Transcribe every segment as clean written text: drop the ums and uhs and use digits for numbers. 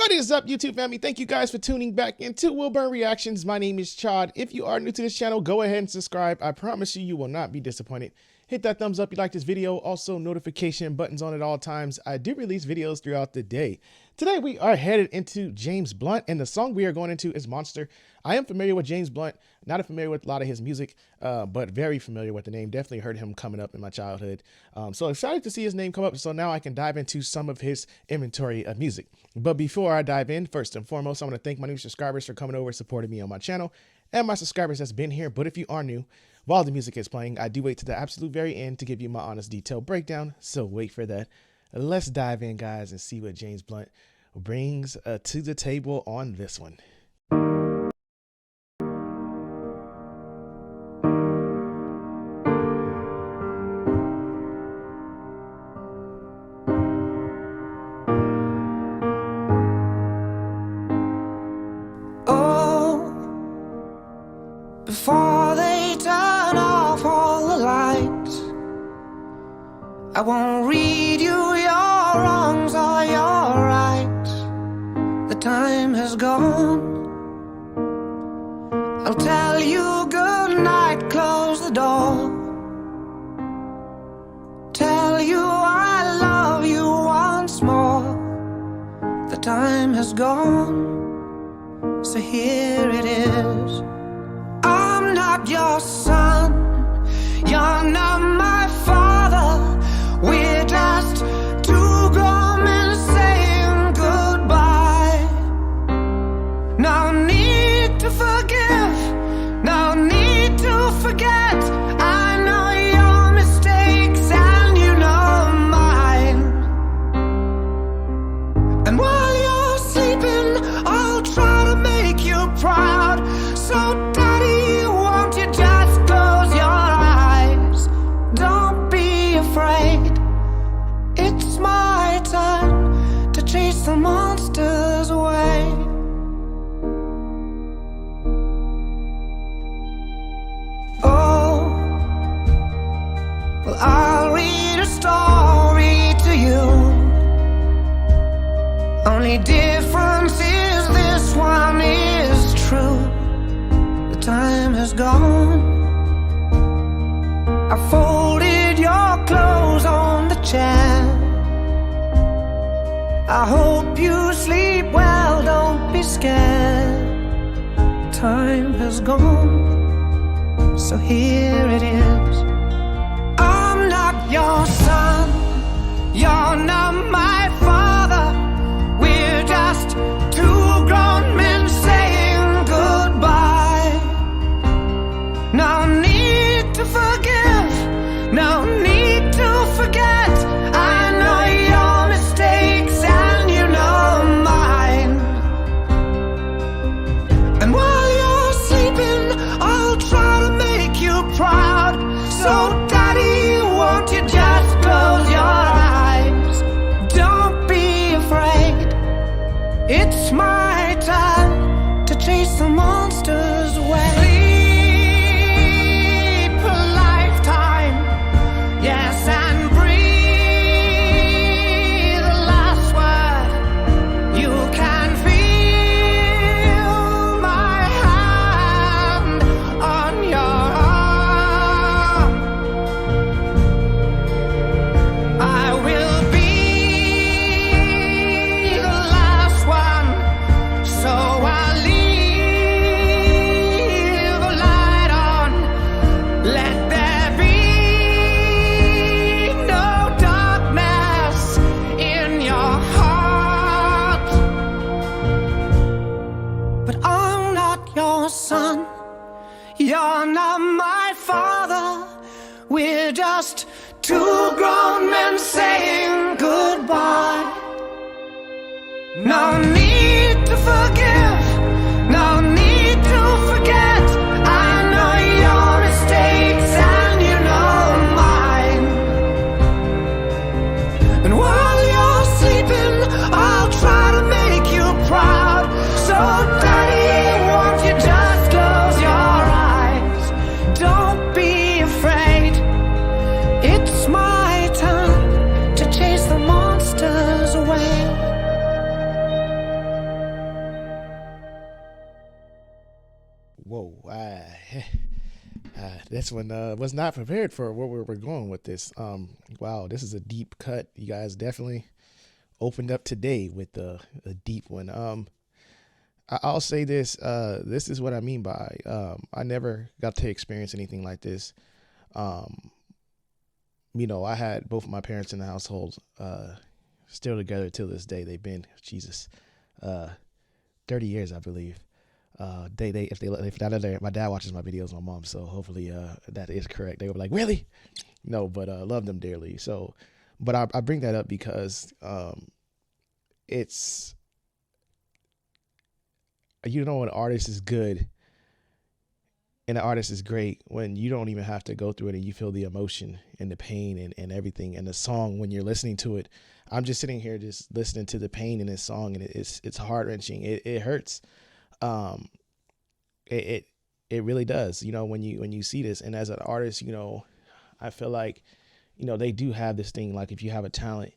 What is up, YouTube family? Thank you guys for tuning back into Wilburn Reactions. My name is Chod. If you are new to this channel, go ahead and subscribe. I promise you, you will not be disappointed. Hit that thumbs up if you like this video. Also, notification buttons on at all times. I do release videos throughout the day. Today, we are headed into James Blunt, and the song we are going into is Monster. I am familiar with James Blunt, not familiar with a lot of his music, but very familiar with the name. Definitely heard him coming up in my childhood. So excited to see his name come up, so now I can dive into some of his inventory of music. But before I dive in, first and foremost, I want to thank my new subscribers for coming over and supporting me on my channel, and my subscribers that's been here. But if you are new, while the music is playing, I do wait to the absolute very end to give you my honest, detailed breakdown, so wait for that. Let's dive in, guys, and see what James Blunt brings to the table on this one. Before they turn off all the lights, I won't read you your wrongs or your rights. The time has gone. I'll tell you good night, close the door. Tell you I love you once more. The time has gone, so here it is. I'm not your son, you're not my father. We're just two grown men saying goodbye. No need to forgive, no need to forget. I know your mistakes and you know mine. And while you're sleeping, I'll try to make you proud. So chase the monsters away. Oh, well, I'll read a story to you. Only difference is this one is true. The time has gone. I folded your clothes on the chair. I hope you sleep well, don't be scared. Time has gone, so here it is. I'm not your son, you're not my father. We're just two grown men saying goodbye. No need to forgive, no need to forget. I know your mistakes. Proud. So daddy, won't you just close your eyes? Don't be afraid. It's my time to chase the monsters away. Sleep a lifetime, yes, and breathe the last word. You can feel my hand on your son, you're not my father. We're just two grown men saying goodbye. No need to forgive, no need to forget. I know your mistakes and you know mine. And while you're sleeping, I'll try to make you proud. So daddy, won't you just close your eyes? Don't be afraid. It's my time to chase the monsters away. Whoa, this one was not prepared for where we're going with this. Wow, this is a deep cut. You guys definitely opened up today with a deep one. I'll say this. This is what I mean by I never got to experience anything like this. You know, I had both of my parents in the household still together till this day. They've been 30 years, I believe. If my dad watches my videos, my mom, so hopefully that is correct. They were like, really? No, but love them dearly. So, but I bring that up because it's, you know, an artist is good and an artist is great when you don't even have to go through it and you feel the emotion and the pain and everything. And the song, when you're listening to it, I'm just sitting here just listening to the pain in this song, and it's heart-wrenching. It hurts. It really does, you know, when you see this. And as an artist, you know, I feel like, you know, they do have this thing, like if you have a talent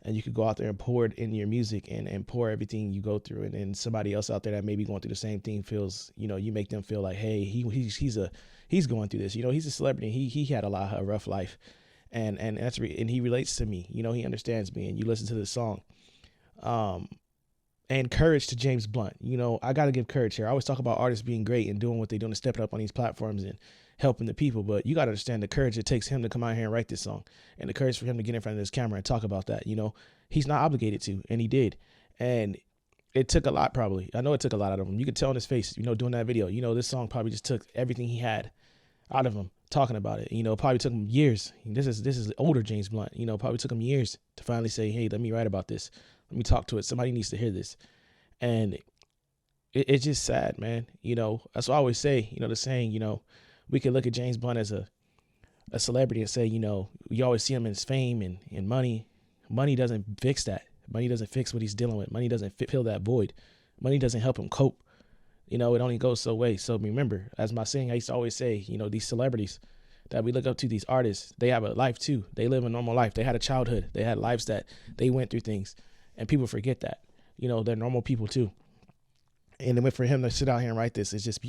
and you could go out there and pour it in your music and pour everything you go through, and somebody else out there that may be going through the same thing feels, you know, you make them feel like, hey, he's going through this, you know, he's a celebrity. He had a rough life, and he relates to me, you know, he understands me, and you listen to this song. And courage to James Blunt. You know, I got to give courage here. I always talk about artists being great and doing what they're doing and stepping up on these platforms and helping the people. But you got to understand the courage it takes him to come out here and write this song, and the courage for him to get in front of this camera and talk about that. You know, he's not obligated to, and he did. And it took a lot, probably. I know it took a lot out of him. You could tell in his face, you know, doing that video. You know, this song probably just took everything he had out of him talking about it. You know, probably took him years. This is older James Blunt. You know, probably took him years to finally say, hey, let me write about this. Let me talk to it. Somebody needs to hear this. And it's just sad, man. You know, that's what I always say, you know, the saying, you know, we could look at James Blunt as a celebrity and say, you know, you always see him in his fame and money. Money doesn't fix that. Money doesn't fix what he's dealing with. Money doesn't fill that void. Money doesn't help him cope. You know, it only goes so way. So remember, as my saying, I used to always say, you know, these celebrities that we look up to, these artists, they have a life too. They live a normal life. They had a childhood. They had lives that they went through things, and people forget that. You know, they're normal people too. And then for him to sit out here and write this, it's just,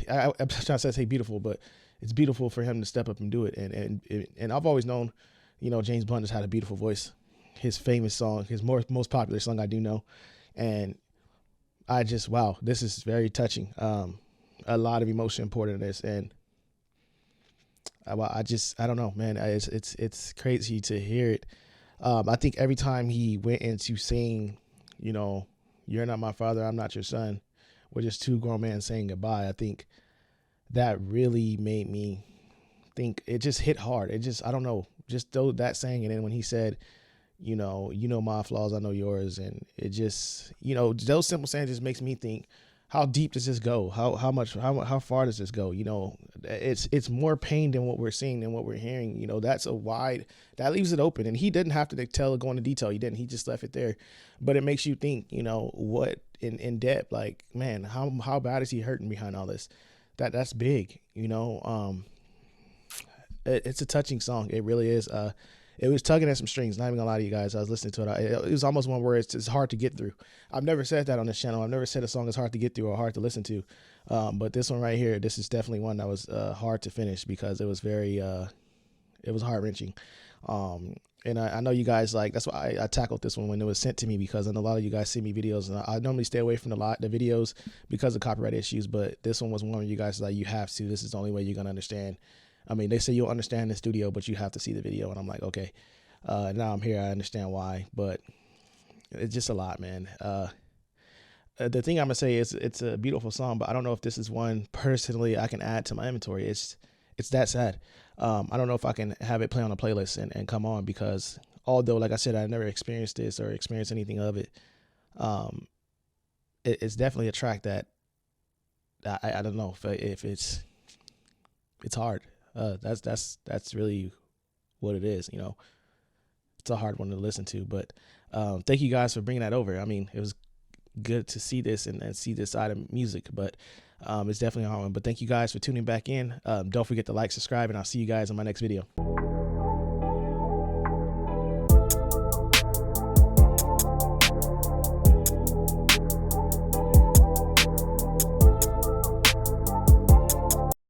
I'm trying to say beautiful, but it's beautiful for him to step up and do it. And I've always known, you know, James Blunt has had a beautiful voice. His famous song, his most popular song, I do know. And I just, wow, this is very touching. A lot of emotion poured into this. And I don't know, man, it's crazy to hear it. I think every time he went into saying, you know, you're not my father, I'm not your son, we're just two grown men saying goodbye, I think that really made me think. It just hit hard. It just, I don't know, just though that saying. And then when he said, you know my flaws, I know yours. And it just, you know, those simple sayings just makes me think, how deep does this go? How far does this go? You know, it's more pain than what we're seeing, than what we're hearing. You know, that leaves it open. And he didn't have to go into detail. He didn't. He just left it there. But it makes you think, you know, what in depth, like, man, how bad is he hurting behind all this? That's big, you know. It's a touching song. It really is. It was tugging at some strings. Not even gonna lie to you guys. I was listening to it. It was almost one where it's hard to get through. I've never said that on this channel. I've never said a song is hard to get through or hard to listen to. But this one right here, this is definitely one that was hard to finish, because it was very, it was heart wrenching. And I know you guys, like, that's why I tackled this one when it was sent to me, because I know a lot of you guys see me videos, and I normally stay away from the videos because of copyright issues. But this one was one where you guys like, you have to. This is the only way you're gonna understand. I mean, they say you'll understand the studio, but you have to see the video. And I'm like, okay, now I'm here. I understand why, but it's just a lot, man. The thing I'm gonna say is it's a beautiful song, but I don't know if this is one personally I can add to my inventory. It's that sad. I don't know if I can have it play on a playlist and come on, because although, like I said, I never experienced this or experienced anything of it, it's definitely a track that I don't know if it's hard. That's really what it is. You know, it's a hard one to listen to, but thank you guys for bringing that over. I mean, it was good to see this and see this side of music, but it's definitely a hard one. But thank you guys for tuning back in. Don't forget to like, subscribe, and I'll see you guys in my next video.